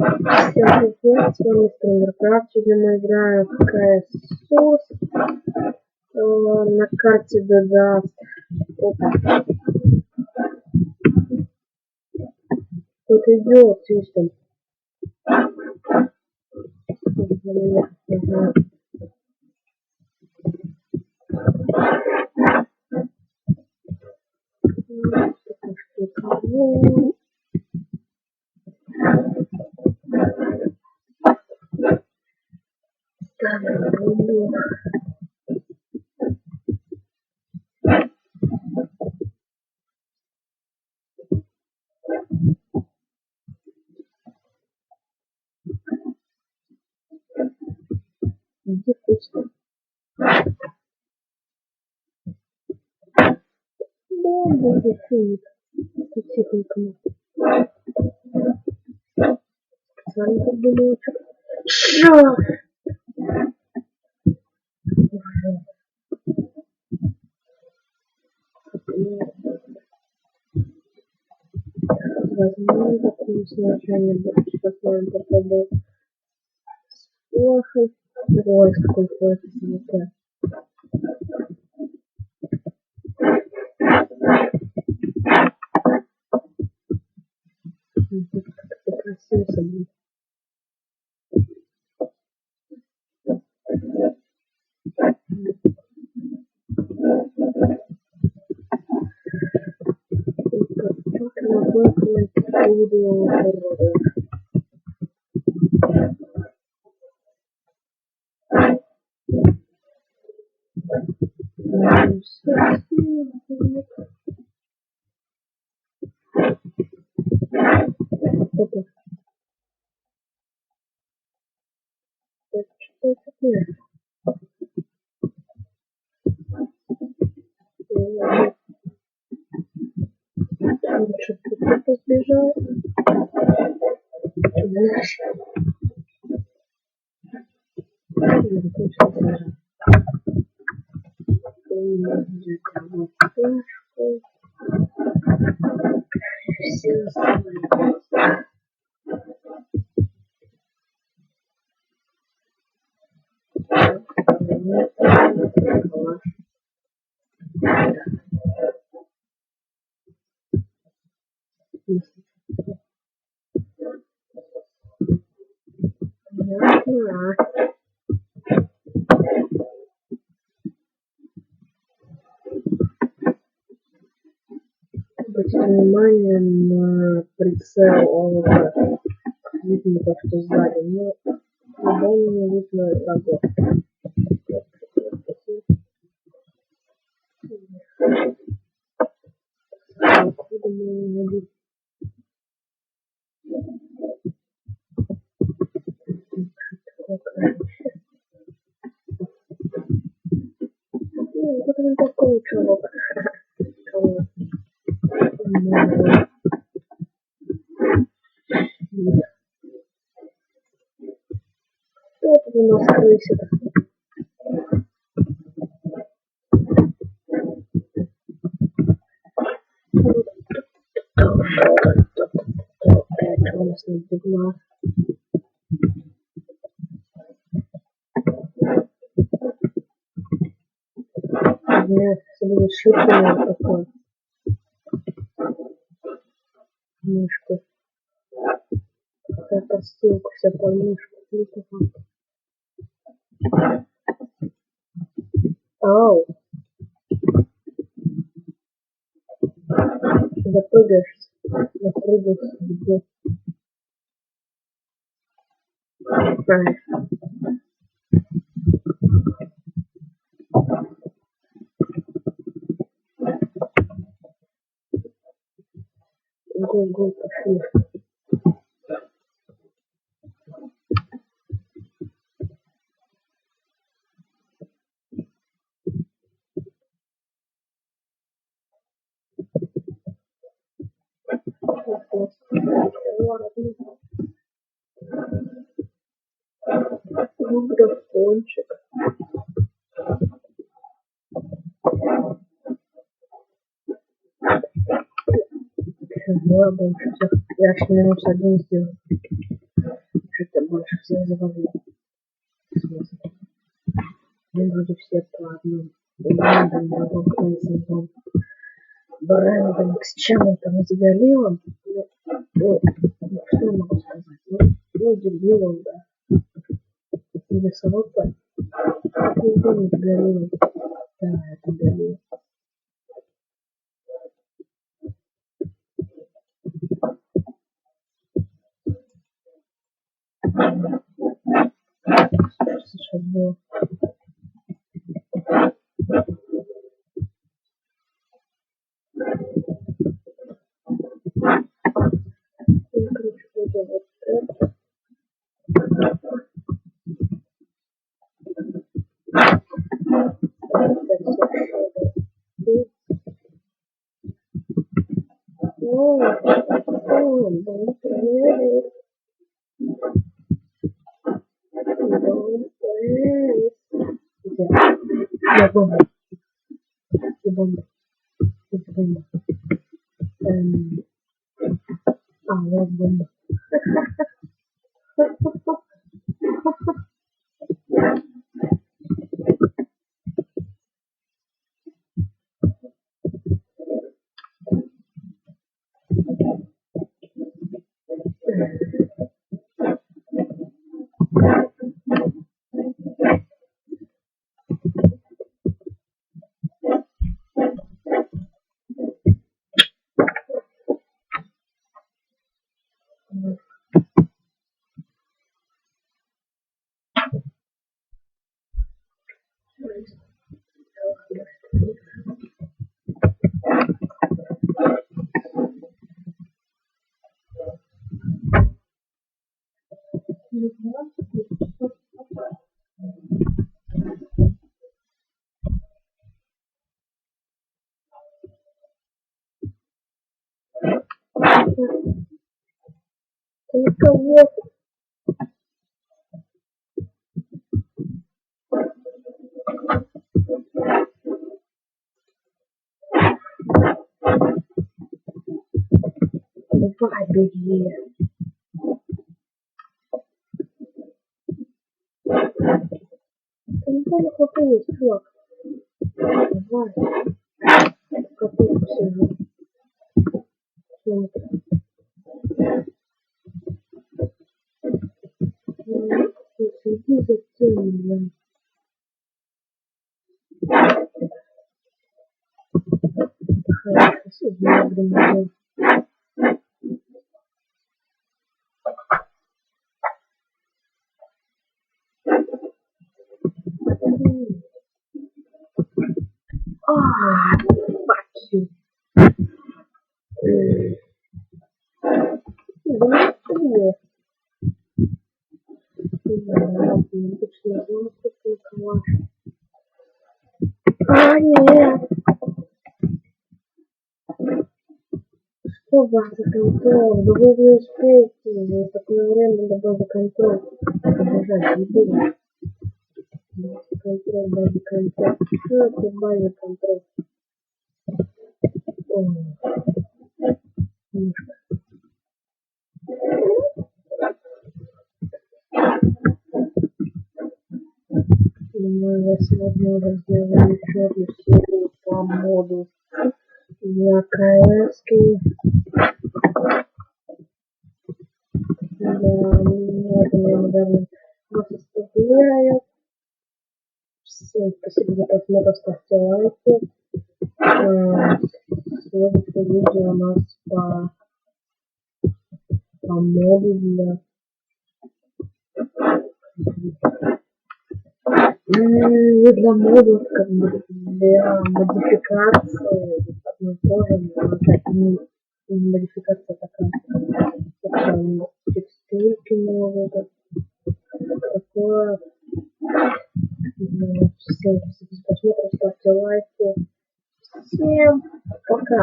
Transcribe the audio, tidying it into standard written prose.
Всем привет, с вами Стримеркрафт. Сегодня мы играем в CS Source на карте Дадаст. Опа. Кто-то идет, Хьюстон. Ага. Ставим бомбу. Где пусто? Бомбу закинет. Тихонько. Специально подумала, что... Возьмем такое снижение, больше посмотрим, попробуем с плохой. Ой, какой плохой золотой. Как-то красиво собой. Как я выиграю буду города. Опа. Что это такое? Лучше кто-то сбежал. Знаешь, я точно сбежал. Можно взять вот флешку. Все остальные. Обратите внимание на прицел, видно то, что сзади, но по-моему не видно врагов. Откуда мы найдем? Ну, вот он такой чувак. Кто тут у нас крысит? Что у нас на дугла? У меня особенно шипение такое. Мышка. Такая подстилка вся под мышку. Ау. Запрыгаешься. Запрыгаешься. Где? Гол, пошли. Графончик. Чего больше всех? Я аж минус 1 сделал. больше всех завалил. Мы вроде все по одному. Брендом, с чем он там изгалил? Ну, что я могу сказать? Ну, дебил он, да. Рисовал так. Никто не изгалил. Да, это галил. Шабло. Я, короче, буду вот это. Я бомба. Я бомба. Я бомба. Вот бомба. Никого. Давай, беги. Ты не помню, какой есть, чувак. Давай. Какой сижу. Следи за теми, блин. Хорошо, сидела, блин. Fuck you. Да нет. Нет. Что база контроль? Да вы не успеете. За такое время до базы контроль. Побежать, дебил. База контроль. Что это база контроль? Думаю, я сегодня уже сделаю еще одну серию по моду для КСки. Да, на этом я, наверное, вас оставляю. Всем спасибо за просмотр, ставьте лайки. Следующее видео у нас по моду не для модов, как бы для модификации. Одно и то же, но модификация такая. Там текстурки новые, такое. Всем спасибо за просмотр, ставьте лайки. Всем пока.